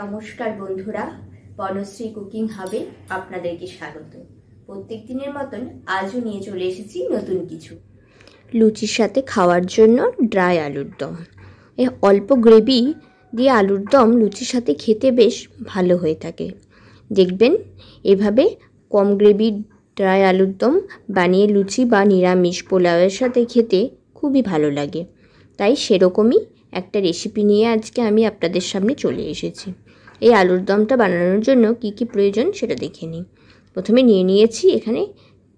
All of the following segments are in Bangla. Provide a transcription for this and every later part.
নমস্কার বন্ধুরা, বনশ্রী কুকিং হাবে আপনাদেরকে স্বাগত। প্রত্যেক দিনের মতন আজও নিয়ে চলে এসেছি নতুন কিছু। লুচির সাথে খাওয়ার জন্য ড্রাই আলুর দম। এই অল্প গ্রেভি দিয়ে আলুর দম লুচির সাথে খেতে বেশ ভালো হয়ে থাকে। দেখবেন এভাবে কম গ্রেভি ড্রাই আলুর দম বানিয়ে লুচি বা নিরামিষ পোলাওয়ের সাথে খেতে খুবই ভালো লাগে। তাই সেরকমই একটা রেসিপি নিয়ে আজকে আমি আপনাদের সামনে চলে এসেছি। এই আলুর দমটা বানানোর জন্য কি কি প্রয়োজন সেটা দেখে নিই। প্রথমে নিয়ে নিয়েছি এখানে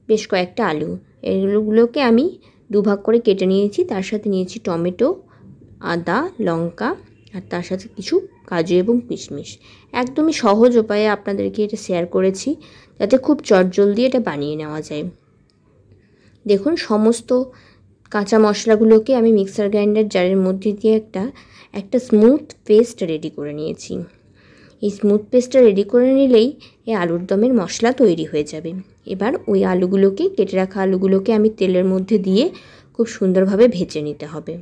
বেশ কয়েকটা আলু। এগুলোকে আমি দুভাগ করে কেটে নিয়েছি। তার সাথে নিয়েছি টমেটো, আদা, লঙ্কা আর তার সাথে কিছু কাজু এবং কিশমিশ। একদমই সহজ উপায়ে আপনাদেরকে এটা শেয়ার করেছি যাতে খুব চটজলদি এটা বানিয়ে নেওয়া যায়। দেখুন, সমস্ত কাঁচা মশলাগুলোকে আমি মিক্সার গ্রাইন্ডার জারের মধ্যে দিয়ে একটা স্মুথ পেস্ট রেডি করে নিয়েছি। এই স্মুথ পেস্টটা রেডি করে নিলেই এই আলুর দমের মশলা তৈরি হয়ে যাবে। এবার ওই আলুগুলোকে, কেটে রাখা আলুগুলোকে আমি তেলের মধ্যে দিয়ে খুব সুন্দরভাবে ভেজে নিতে হবে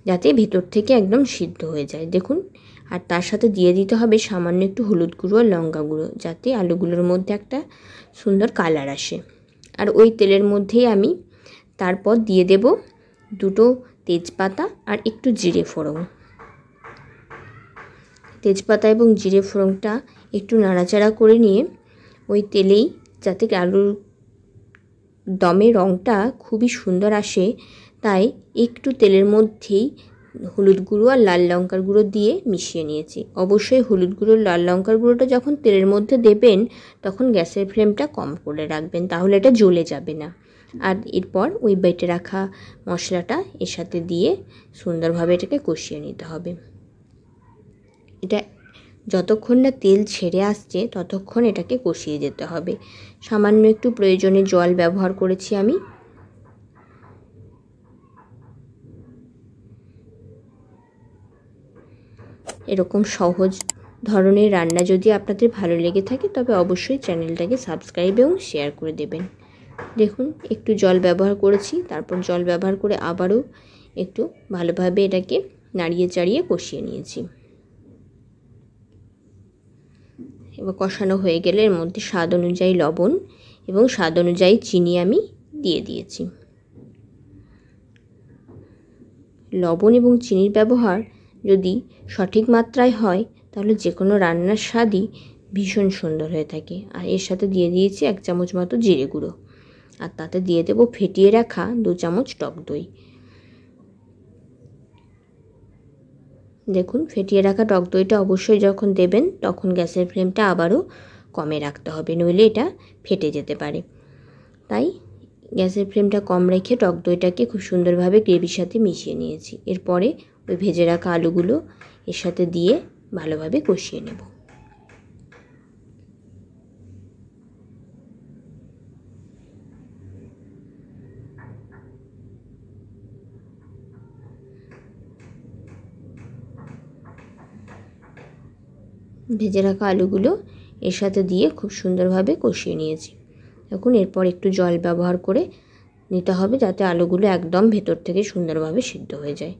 যাতে ভেতর থেকে একদম সিদ্ধ হয়ে যায়। দেখুন, আর তার সাথে দিয়ে দিতে হবে সামান্য একটু হলুদ গুঁড়ো আর লঙ্কা গুঁড়ো যাতে আলুগুলোর মধ্যে একটা সুন্দর কালার আসে। আর ওই তেলের মধ্যেই আমি তারপর দিয়ে দেব দুটো তেজপাতা আর একটু জিরে ফোড়ন। তেজপাতা এবং জিরে ফোড়নটা একটু নাড়াচাড়া করে নিয়ে ওই তেলেই, যাতে আলুর দমের রঙটা খুবই সুন্দর আসে, তাই একটু তেলের মধ্যেই হলুদ গুঁড়ো আর লাল লঙ্কার গুঁড়ো দিয়ে মিশিয়ে নিয়েছি। অবশ্যই হলুদ গুঁড়ো লাল লঙ্কার গুঁড়োটা যখন তেলের মধ্যে দেবেন তখন গ্যাসের ফ্লেমটা কম করে রাখবেন, তাহলে এটা জ্বলে যাবে না। আর এরপর ওই বেটে রাখা মশলাটা এর সাথে দিয়ে সুন্দরভাবে এটাকে কষিয়ে নিতে হবে। এটা যতক্ষণ না তেল ছেড়ে আসছে ততক্ষণ এটাকে কষিয়ে যেতে হবে। সামান্য একটু প্রয়োজনে জল ব্যবহার করেছি আমি। এরকম সহজ ধরনের রান্না যদি আপনাদের ভালো লেগে থাকে তবে অবশ্যই চ্যানেলটাকে সাবস্ক্রাইব এবং শেয়ার করে দেবেন। দেখুন, একটু জল ব্যবহার করেছি, তারপর জল ব্যবহার করে আবারও একটু ভালোভাবে এটাকে নাড়িয়ে চাড়িয়ে কষিয়ে নিয়েছি। এবার কষানো হয়ে গেলে এর মধ্যে স্বাদ অনুযায়ী লবণ এবং স্বাদ অনুযায়ী চিনি আমি দিয়ে দিয়েছি। লবণ এবং চিনির ব্যবহার যদি সঠিক মাত্রায় হয় তাহলে যে কোনো রান্নার স্বাদই ভীষণ সুন্দর হয়ে থাকে। আর এর সাথে দিয়ে দিয়েছি 1 চামচ মতো জিরে গুঁড়ো, আর তাতে দিয়ে দেবো ফেটিয়ে রাখা 2 চামচ টক দই। দেখুন, ফেটিয়ে রাখা টক দইটা অবশ্যই যখন দেবেন তখন গ্যাসের ফ্লেমটা আবারও কমে রাখতে হবে, নইলে এটা ফেটে যেতে পারে। তাই গ্যাসের ফ্লেমটা কম রেখে টক দইটাকে খুব সুন্দরভাবে গ্রেভির সাথে মিশিয়ে নিয়েছি। এরপরে ওই ভেজে রাখা আলুগুলো এর সাথে দিয়ে ভালোভাবে কষিয়ে নেব। ভেজে রাখা আলুগুলো এর সাথে দিয়ে খুব সুন্দরভাবে কষিয়ে নিয়েছি। এখন এরপর একটু জল ব্যবহার করে নিতে হবে যাতে আলুগুলো একদম ভেতর থেকে সুন্দরভাবে সিদ্ধ হয়ে যায়।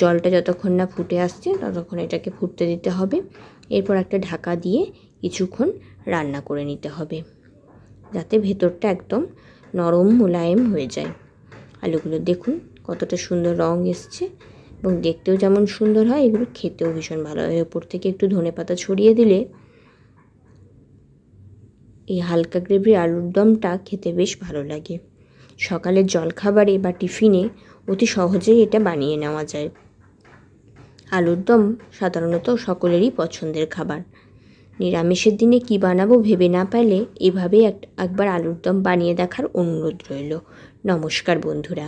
জলটা যতক্ষণ না ফুটে আসছে ততক্ষণ এটাকে ফুটতে দিতে হবে। এরপর একটা ঢাকা দিয়ে কিছুক্ষণ রান্না করে নিতে হবে যাতে ভেতরটা একদম নরম মোলায়েম হয়ে যায়। আলুগুলো দেখুন কতটা সুন্দর রং এসছে এবং দেখতেও যেমন সুন্দর হয়, এগুলো খেতেও ভীষণ ভালো হয়। ওপর থেকে একটু ধনেপাতা ছড়িয়ে দিলে এই হালকা গ্রেভির আলুর দমটা খেতে বেশ ভালো লাগে। সকালের জলখাবারে বা টিফিনে অতি সহজেই এটা বানিয়ে নেওয়া যায়। আলুর দম সাধারণত সকলেরই পছন্দের খাবার। নিরামিষের দিনে কি বানাবো ভেবে না পেলে এভাবেই একবার আলুর দম বানিয়ে দেখার অনুরোধ রইল। নমস্কার বন্ধুরা।